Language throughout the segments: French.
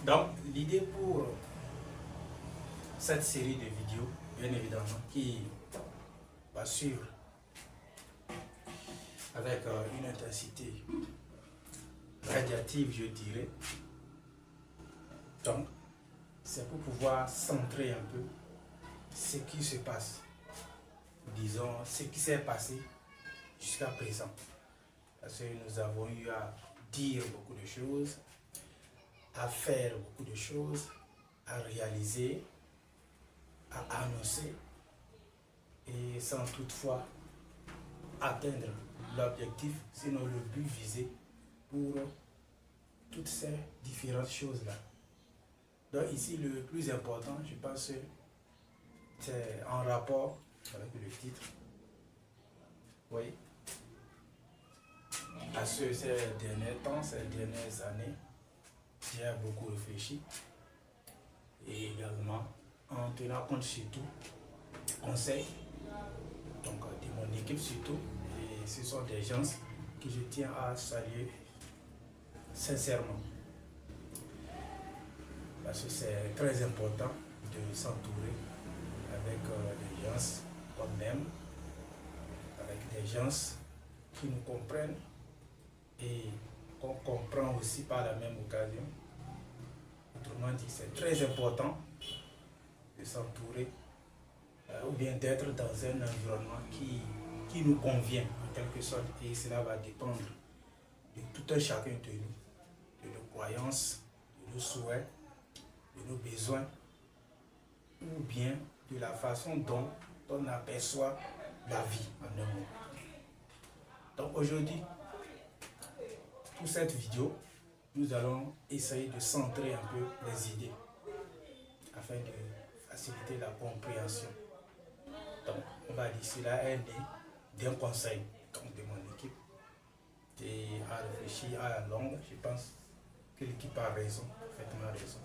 Donc, l'idée pour cette série de vidéos, bien évidemment, qui va suivre avec une intensité radiative, je dirais. Donc, c'est pour pouvoir centrer un peu ce qui se passe, disons, ce qui s'est passé jusqu'à présent. Parce que nous avons eu à dire beaucoup de choses, à faire beaucoup de choses, à réaliser, à annoncer, et sans toutefois atteindre l'objectif, sinon le but visé pour toutes ces différentes choses-là. Donc ici, le plus important, je pense, c'est en rapport avec le titre. Oui. À ces derniers temps, ces dernières années, j'ai beaucoup réfléchi. Et également, en tenant compte surtout conseils, donc de mon équipe surtout. Et ce sont des gens que je tiens à saluer sincèrement. Parce que c'est très important de s'entourer avec des gens qu'on aime, avec des gens qui nous comprennent et qu'on comprend aussi par la même occasion. Autrement dit, c'est très important de s'entourer ou bien d'être dans un environnement qui nous convient en quelque sorte, et cela va dépendre de tout un chacun de nous, de nos croyances, de nos souhaits, de nos besoins, ou bien de la façon dont on aperçoit la vie en un mot. Donc aujourd'hui, pour cette vidéo, nous allons essayer de centrer un peu les idées afin de faciliter la compréhension. Donc on va dire cela est né d'un conseil donc de mon équipe, et à réfléchir à la longue, je pense que l'équipe a raison, parfaitement raison.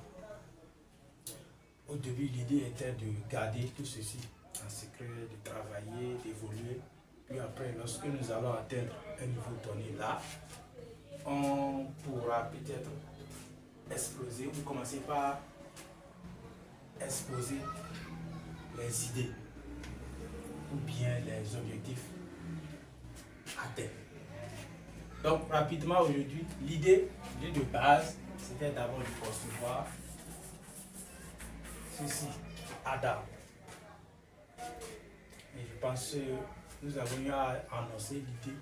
Au début, l'idée était de garder tout ceci en secret, de travailler, d'évoluer. Puis après, lorsque nous allons atteindre un niveau donné là, on pourra peut-être exploser ou commencer par exposer les idées ou bien les objectifs atteints. Donc rapidement aujourd'hui, l'idée de base, c'était d'abord de concevoir ceci, Adam. Et je pense que nous avons eu à annoncer l'idée.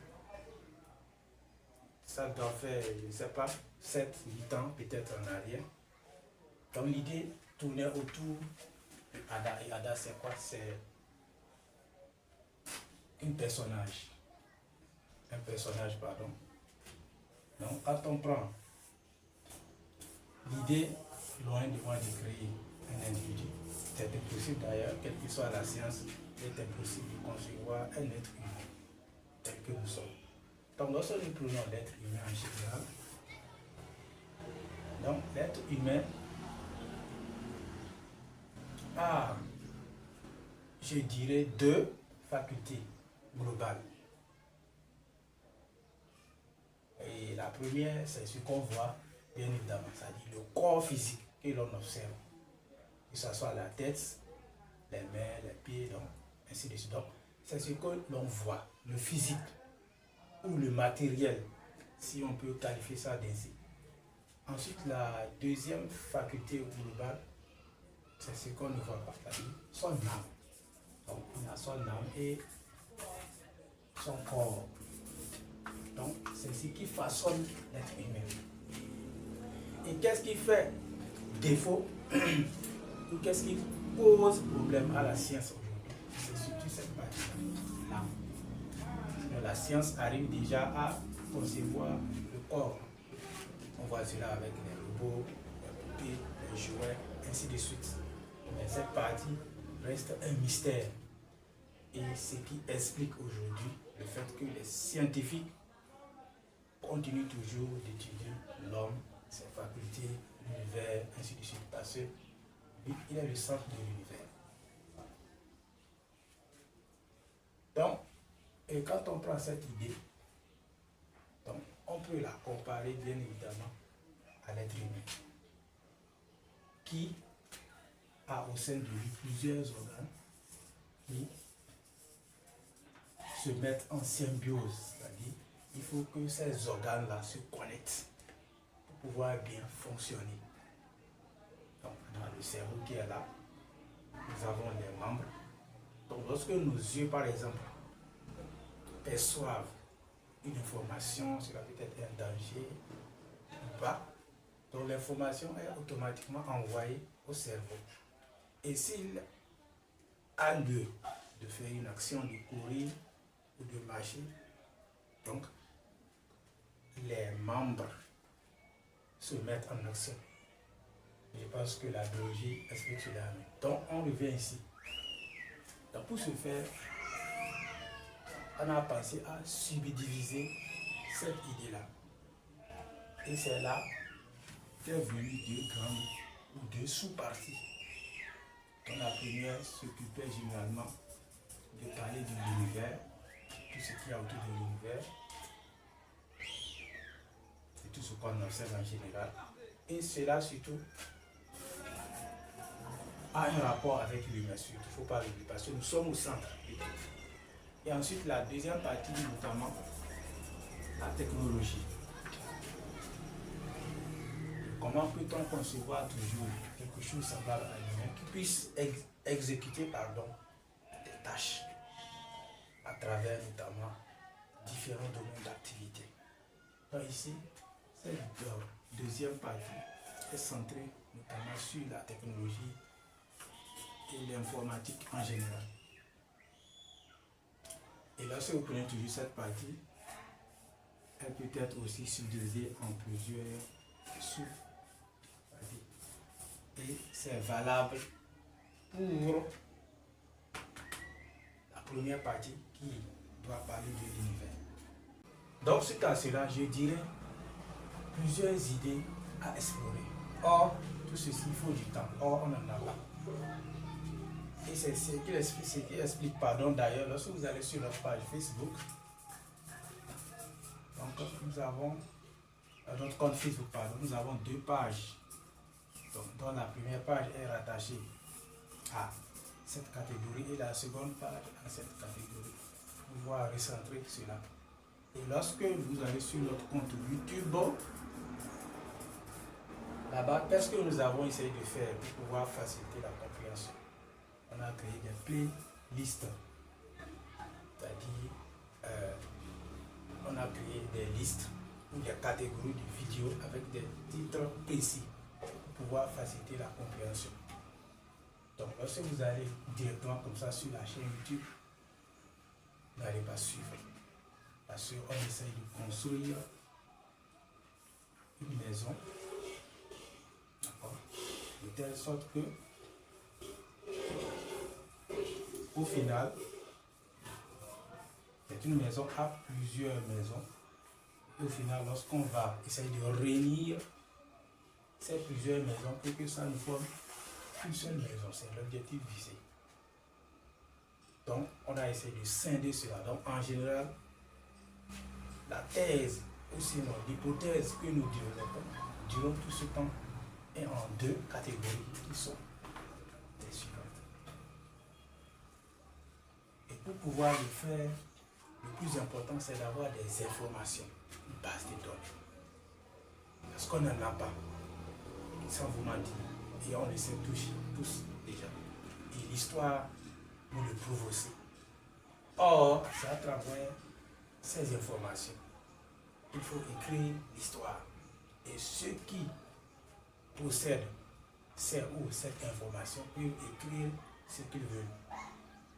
Ça doit faire, je ne sais pas, 7-8 ans peut-être en arrière. Donc l'idée tournait autour d'Ada. Et Ada, c'est quoi? C'est un personnage. Pardon. Donc quand on prend l'idée, loin de moi de créer un individu, c'est impossible d'ailleurs, quelle que soit la science, il est impossible de concevoir un être humain tel que nous sommes. Donc lorsque nous prenons l'être humain en général, donc l'être humain a, je dirais, deux facultés globales. Et la première, c'est ce qu'on voit, bien évidemment, c'est-à-dire le corps physique que l'on observe, que ce soit la tête, les mains, les pieds, donc ainsi de suite. Donc, c'est ce que l'on voit, le physique ou le matériel, si on peut qualifier ça d'ainsi. Ensuite, la deuxième faculté globale, c'est ce qu'on ne voit pas, c'est-à-dire son âme. Donc, on a son âme et son corps. Donc, c'est ce qui façonne l'être humain. Et qu'est-ce qui fait défaut ou qu'est-ce qui pose problème à la science aujourd'hui? C'est surtout cette partie-là. La science arrive déjà à concevoir le corps. On voit cela avec les robots, les poupées, les jouets, ainsi de suite. Mais cette partie reste un mystère. Et ce qui explique aujourd'hui le fait que les scientifiques continuent toujours d'étudier l'homme, ses facultés, l'univers, ainsi de suite, parce qu'il est le centre de l'univers. Donc, et quand on prend cette idée, donc, on peut la comparer bien évidemment à l'être humain. qui a au sein de lui plusieurs organes qui se mettent en symbiose, c'est-à-dire il faut que ces organes-là se connectent pour pouvoir bien fonctionner. Donc, on a le cerveau qui est là, nous avons les membres. Donc, lorsque nos yeux, par exemple, perçoivent une information, cela peut être un danger ou pas, donc l'information est automatiquement envoyée au cerveau. Et s'il a lieu de faire une action, de courir ou de marcher, donc les membres se mettent en action. Je pense que la biologie explique cela. Donc on revient ici. Donc pour ce faire, on a pensé à subdiviser cette idée-là. Et c'est là qu'est venue deux grandes ou deux sous-parties. Donc la première s'occupait généralement de parler de l'univers, tout ce qu'il y a autour de l'univers, et tout ce qu'on observe en général. Et cela surtout a un rapport avec l'humain, surtout. Il ne faut pas l'oublier parce que nous sommes au centre de tout. Et ensuite, la deuxième partie, notamment la technologie. Comment peut-on concevoir toujours quelque chose semblable à l'humain qui puisse exécuter des tâches à travers notamment différents domaines d'activité. Donc ici, cette deuxième partie est centrée notamment sur la technologie et l'informatique en général. Et lorsque vous prenez toujours cette partie, elle peut être aussi subdivisée en plusieurs sous-parties. Et c'est valable pour la première partie qui doit parler de l'univers. Donc, suite à cela, je dirais plusieurs idées à explorer. Or, tout ceci, il faut du temps. Or, on n'en a pas. Et c'est ce qui explique, d'ailleurs, lorsque vous allez sur notre page Facebook, donc nous avons, notre compte Facebook, nous avons deux pages. Donc, dont la première page est rattachée à cette catégorie et la seconde page à cette catégorie. Pour pouvoir recentrer cela. Et lorsque vous allez sur notre compte YouTube, là-bas, qu'est-ce que nous avons essayé de faire pour pouvoir faciliter la compréhension? On a créé des playlists. C'est-à-dire, on a créé des listes ou des catégories de vidéos avec des titres précis pour pouvoir faciliter la compréhension. Donc, lorsque vous allez directement comme ça sur la chaîne YouTube, vous n'allez pas suivre. Parce qu'on essaye de construire une maison, de telle sorte que, au final, c'est une maison à plusieurs maisons. Et au final, lorsqu'on va essayer de réunir ces plusieurs maisons pour que ça nous forme une seule maison, c'est l'objectif visé. Donc, on a essayé de scinder cela. Donc, en général, la thèse, ou sinon l'hypothèse que nous développons durant tout ce temps est en deux catégories qui sont les suivantes. Et pour pouvoir le faire, le plus important, c'est d'avoir des informations, une base de données. Parce qu'on n'en a pas, sans vous mentir. Et on le sait tous déjà. Et l'histoire nous le prouve aussi. Or, c'est à travers ces informations qu'il faut écrire l'histoire. Et ceux qui possèdent cette information peuvent écrire ce qu'ils veulent.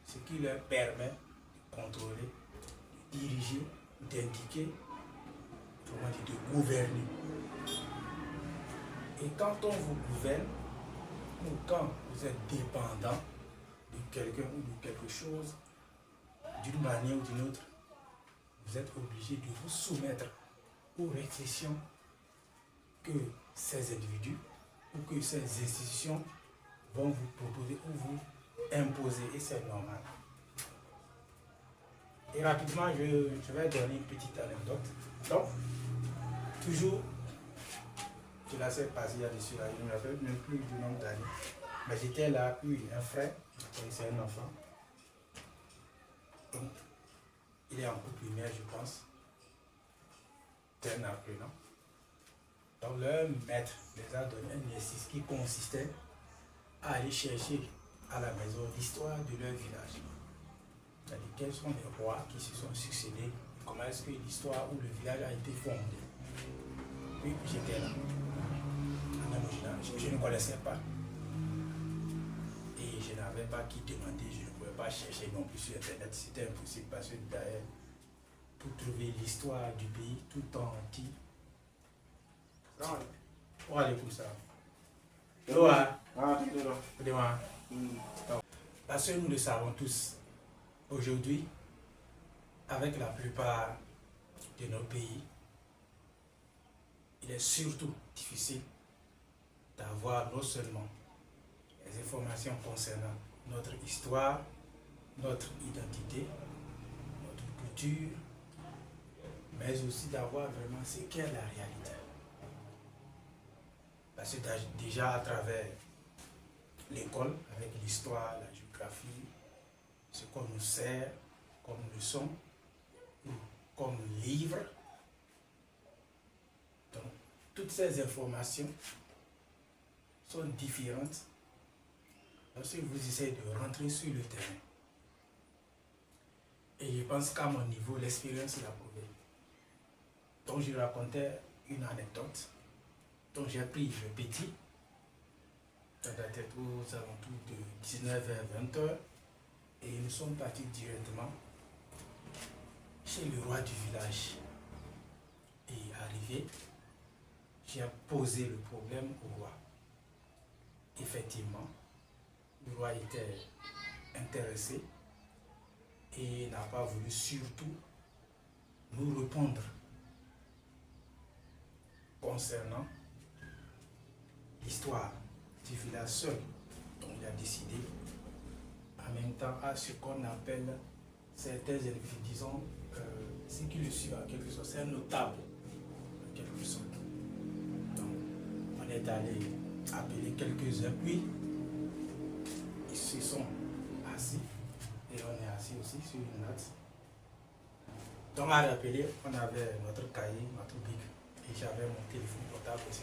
Ce qui leur permet de contrôler, de diriger, d'indiquer, autrement dit de gouverner. Et quand on vous gouverne, ou quand vous êtes dépendant de quelqu'un ou de quelque chose, d'une manière ou d'une autre, vous êtes obligé de vous soumettre aux restrictions que ces individus ou que ces institutions vont vous proposer ou vous imposer, et c'est normal. Et rapidement, je vais donner une petite anecdote. Donc, toujours Cela s'est passé il y a dessus là, je ne me rappelle même plus du nombre d'années. Mais j'étais là, puis un frère, c'est un enfant. Donc, il est en cours primaire, je pense. C'est un apprenant. Donc, leur maître les a donné un exercice qui consistait à aller chercher à la maison l'histoire de leur village. C'est-à-dire quels sont les rois qui se sont succédés, comment est-ce que l'histoire ou le village a été fondé. Puis j'étais là, je ne connaissais pas. Et je n'avais pas qui demander, je ne pouvais pas chercher non plus sur internet, c'était impossible parce que derrière, pour trouver l'histoire du pays tout entier. On va aller comme ça. Parce que nous le savons tous, aujourd'hui, avec la plupart de nos pays, il est surtout difficile d'avoir non seulement les informations concernant notre histoire, notre identité, notre culture, mais aussi d'avoir vraiment ce qu'est la réalité. Parce que déjà à travers l'école, avec l'histoire, la géographie, ce qu'on nous sert comme leçon, ou comme livre, donc toutes ces informations sont différentes lorsque vous essayez de rentrer sur le terrain. Et je pense qu'à mon niveau, l'expérience l'a prouvé. Donc je racontais une anecdote dont j'ai pris le petit, ça datait aux alentours de 19h-20h, et nous sommes partis directement chez le roi du village. Et arrivé, j'ai posé le problème au roi. Effectivement, le roi était intéressé et n'a pas voulu surtout nous répondre concernant l'histoire du village seul. Donc il a décidé, en même temps, à ce qu'on appelle certains individus, disons, ce qui le suit en quelque sorte, c'est un notable, en quelque sorte. Donc, on est allé appeler quelques-uns, puis ils se sont assis, et on est assis aussi sur une natte. Donc, à rappeler, on avait notre cahier, notre bic, et j'avais mon téléphone portable aussi.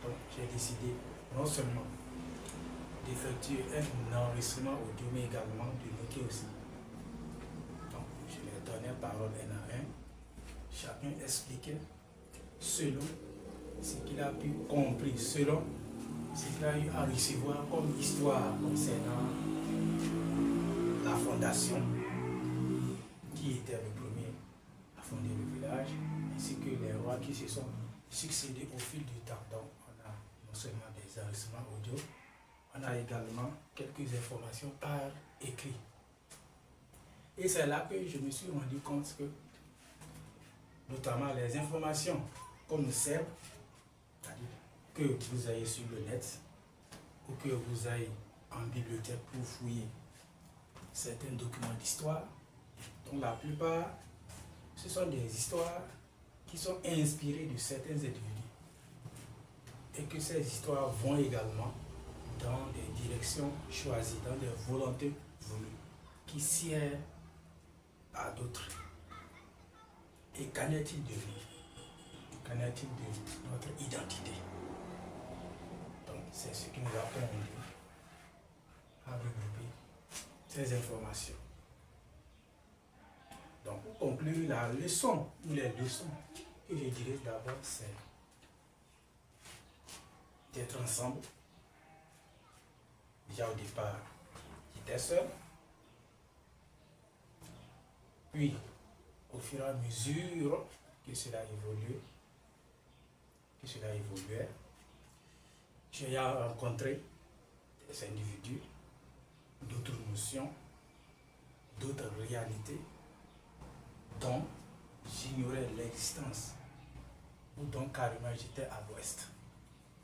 Donc, j'ai décidé non seulement d'effectuer un enregistrement audio, mais également de noter aussi. Donc, je leur donnais parole un à un. Chacun expliquait selon ce qu'il a pu comprendre, selon ce qu'il a eu à recevoir comme histoire concernant la fondation, qui était le premier à fonder le village, ainsi que les rois qui se sont succédés au fil du temps. Donc, on a non seulement des enregistrements audio, on a également quelques informations par écrit. Et c'est là que je me suis rendu compte que, notamment les informations qu'on nous sert, c'est-à-dire que vous ayez sur le net ou que vous ayez en bibliothèque pour fouiller certains documents d'histoire, dont la plupart, ce sont des histoires qui sont inspirées de certains individus. Et que ces histoires vont également dans des directions choisies, dans des volontés voulues, qui sied à d'autres. Et qu'en est-il de nous? Qu'en est-il de notre identité? Donc, c'est ce qui nous a conduit à regrouper ces informations. Donc, pour conclure, la leçon, ou les leçons que je dirais d'abord, c'est d'être ensemble. Déjà au départ, j'étais seul. Puis, au fur et à mesure que cela évoluait, j'ai rencontré des individus, d'autres notions, d'autres réalités dont j'ignorais l'existence, ou dont carrément j'étais à l'ouest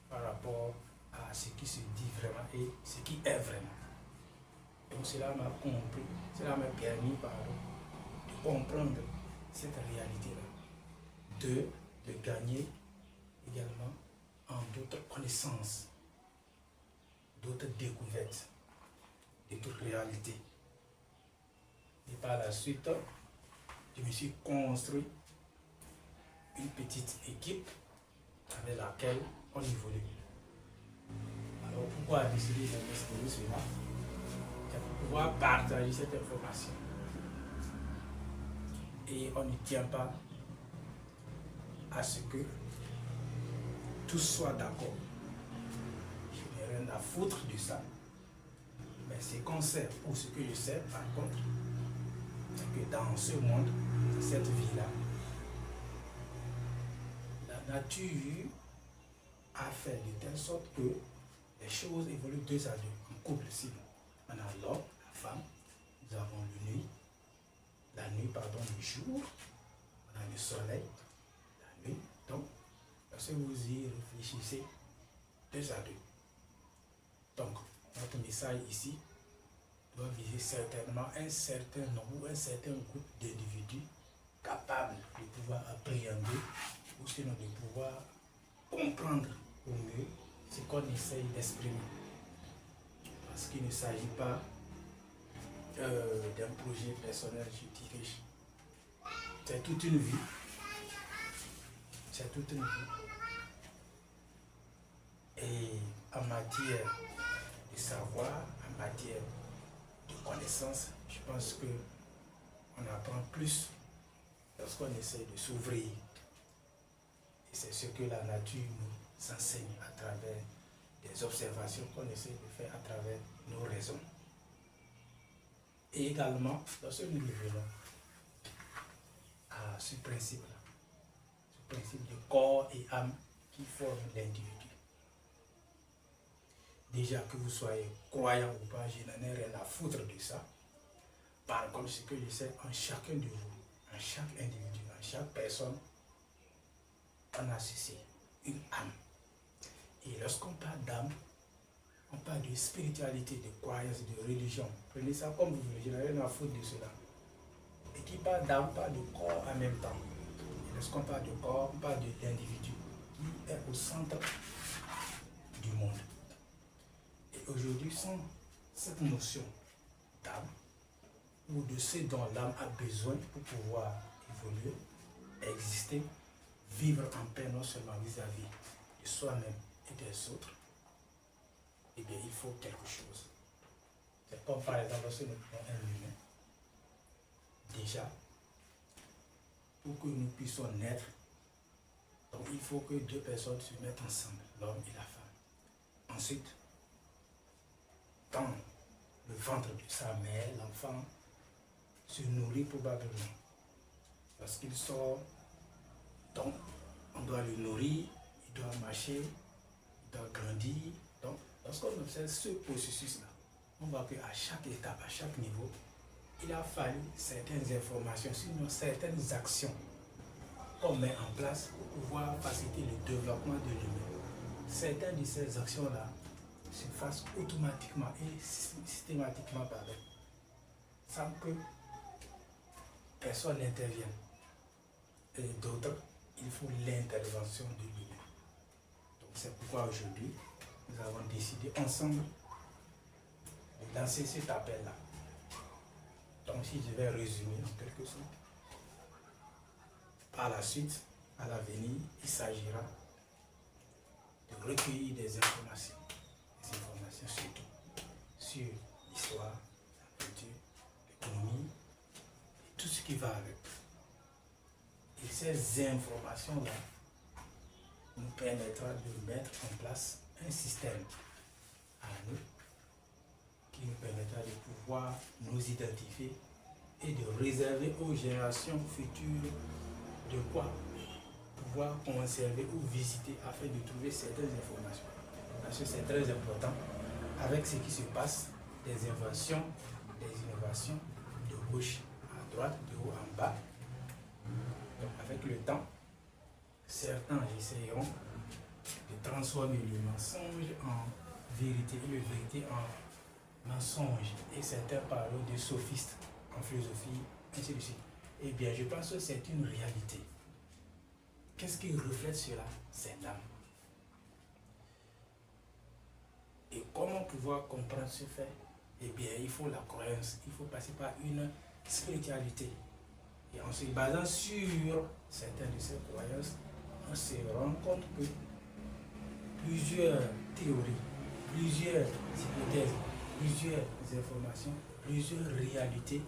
par rapport à ce qui se dit vraiment et ce qui est vraiment. Donc cela m'a compris, cela m'a permis de comprendre cette réalité-là, de gagner également en d'autres connaissances, d'autres découvertes, d'autres réalités. Et par la suite, je me suis construit une petite équipe avec laquelle on évolue. Alors pourquoi décider d'investir cela? C'est pour pouvoir partager cette information. Et on ne tient pas à ce que tous soient d'accord. Je n'ai rien à foutre de ça. Mais ce qu'on sait, ou ce que je sais par contre, c'est que dans ce monde, dans cette vie-là, la nature a fait de telle sorte que les choses évoluent deux à deux, en couple aussi. On a l'homme, la femme, nous avons le jour, on a le soleil, la nuit. Donc, lorsque vous y réfléchissez, deux à deux. Donc, notre message ici doit viser certainement un certain nombre, un certain groupe d'individus capables de pouvoir appréhender ou sinon de pouvoir comprendre au mieux ce qu'on essaye d'exprimer. Parce qu'il ne s'agit pas d'un projet personnel, je dirige. C'est toute une vie. C'est toute une vie. Et en matière de savoir, en matière de connaissance, je pense qu'on apprend plus lorsqu'on essaie de s'ouvrir. Et c'est ce que la nature nous enseigne à travers des observations qu'on essaie de faire à travers nos raisons. Et également, lorsque nous revenons à ce principe-là, ce principe de corps et âme qui forment l'individu. Déjà que vous soyez croyant ou pas, je n'en ai rien à foutre de ça. Par contre, ce que je sais en chacun de vous, en chaque individu, en chaque personne, on a ceci, une âme. Et lorsqu'on parle d'âme, on parle de spiritualité, de croyance, de religion. Prenez ça comme vous voulez, je n'ai rien à foutre de cela. Et qui parle d'âme, parle de corps en même temps. Et lorsqu'on parle de corps, on parle de l'individu qui est au centre du monde. Et aujourd'hui, sans cette notion d'âme, ou de ce dont l'âme a besoin pour pouvoir évoluer, exister, vivre en paix non seulement vis-à-vis de soi-même et des autres, eh bien, il faut quelque chose. C'est comme par exemple, lorsque nous prenons un humain, déjà, pour que nous puissions naître, donc il faut que deux personnes se mettent ensemble, l'homme et la femme. Ensuite, dans le ventre de sa mère, l'enfant se nourrit probablement. Lorsqu'il sort, donc, on doit le nourrir, il doit marcher, il doit grandir. Donc, lorsqu'on observe ce processus-là, on voit qu'à chaque étape, à chaque niveau, il a fallu certaines informations, sinon certaines actions qu'on met en place pour pouvoir faciliter le développement de l'humain. Certaines de ces actions-là se fassent automatiquement et systématiquement sans que personne n'intervienne. Et d'autres, il faut l'intervention de l'humain. Donc c'est pourquoi aujourd'hui, nous avons décidé ensemble de lancer cet appel-là. Donc si je vais résumer en quelque sorte, par la suite, à l'avenir, il s'agira de recueillir des informations surtout sur l'histoire, la culture, l'économie et tout ce qui va avec. Et ces informations-là nous permettra de mettre en place un système à nous qui nous permettra de pouvoir nous identifier et de réserver aux générations futures de quoi pouvoir conserver ou visiter afin de trouver certaines informations. Parce que c'est très important avec ce qui se passe, des innovations de gauche à droite, de haut en bas. Donc avec le temps, certains essaieront de transformer le mensonge en vérité et la vérité en mensonge. Et certains parlent de sophistes en philosophie, ainsi de suite. Eh bien, je pense que c'est une réalité. Qu'est-ce qui reflète cela? C'est l'âme. Et comment pouvoir comprendre ce fait? Eh bien, il faut la croyance, il faut passer par une spiritualité. Et en se basant sur certaines de ces croyances, on se rend compte que plusieurs théories, plusieurs hypothèses, plusieurs informations, plusieurs réalités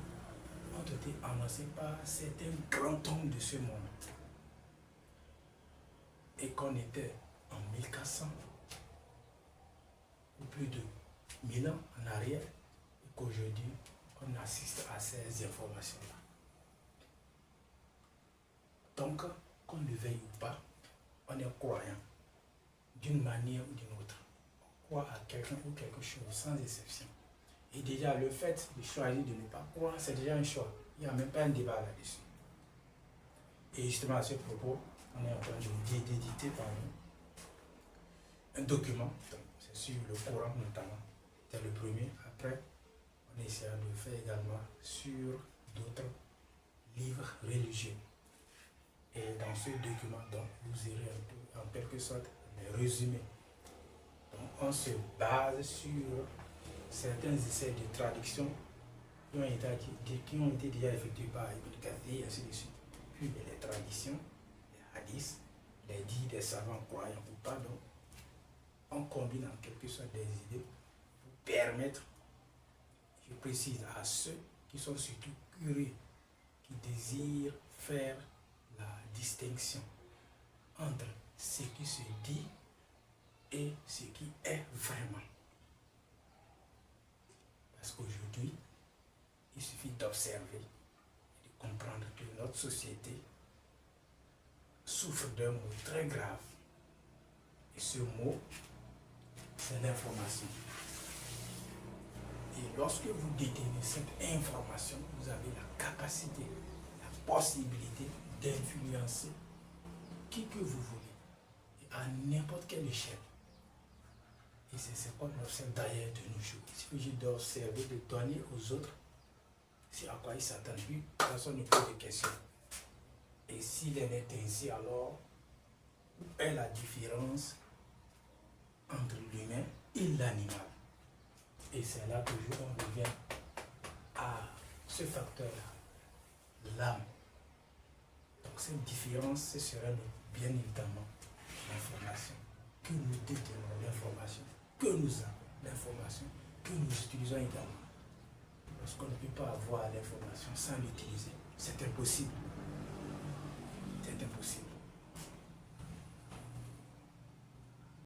ont été annoncées par certains grands hommes de ce monde. Et qu'on était en 1400 ou plus de 1000 ans en arrière, et qu'aujourd'hui, on assiste à ces informations-là. Donc, qu'on le veuille ou pas, on est croyant d'une manière ou d'une autre. On croit à quelqu'un ou quelque chose, sans exception. Et déjà, le fait de choisir de ne pas croire, c'est déjà un choix. Il n'y a même pas un débat là-dessus. Et justement, à ce propos, on est en train d'éditer un document, c'est sur le Coran notamment. C'est le premier. Après, on essaiera de le faire également sur d'autres livres religieux. Et dans ce document, donc, vous irez un peu, en quelque sorte, les résumer. Donc, on se base sur certains essais de traduction qui ont été déjà effectués par Ibn Kathir et ainsi de suite. Puis les traditions, les hadiths, les dits des savants croyants ou pas. Donc, on combine en quelque sorte des idées pour permettre, je précise, à ceux qui sont surtout curieux, qui désirent faire la distinction entre ce qui se dit et ce qui est vraiment. Parce qu'aujourd'hui, il suffit d'observer et de comprendre que notre société souffre d'un mot très grave. Et ce mot, c'est l'information. Et lorsque vous détenez cette information, vous avez la capacité, la possibilité d'influencer qui que vous voulez, et à n'importe quelle échelle. Et c'est ce qu'on observe d'ailleurs de nos jours. Il suffit d'observer, de donner aux autres c'est à quoi ils s'attendent. Puis, personne ne pose de questions. Et s'il en est ainsi, alors, où est la différence entre l'humain et l'animal? Et c'est là que on revient à ce facteur-là, l'âme. Donc cette différence, ce serait bien évidemment l'information. Que nous détenons l'information, que nous avons l'information, que nous utilisons également. Parce qu'on ne peut pas avoir l'information sans l'utiliser. C'est impossible.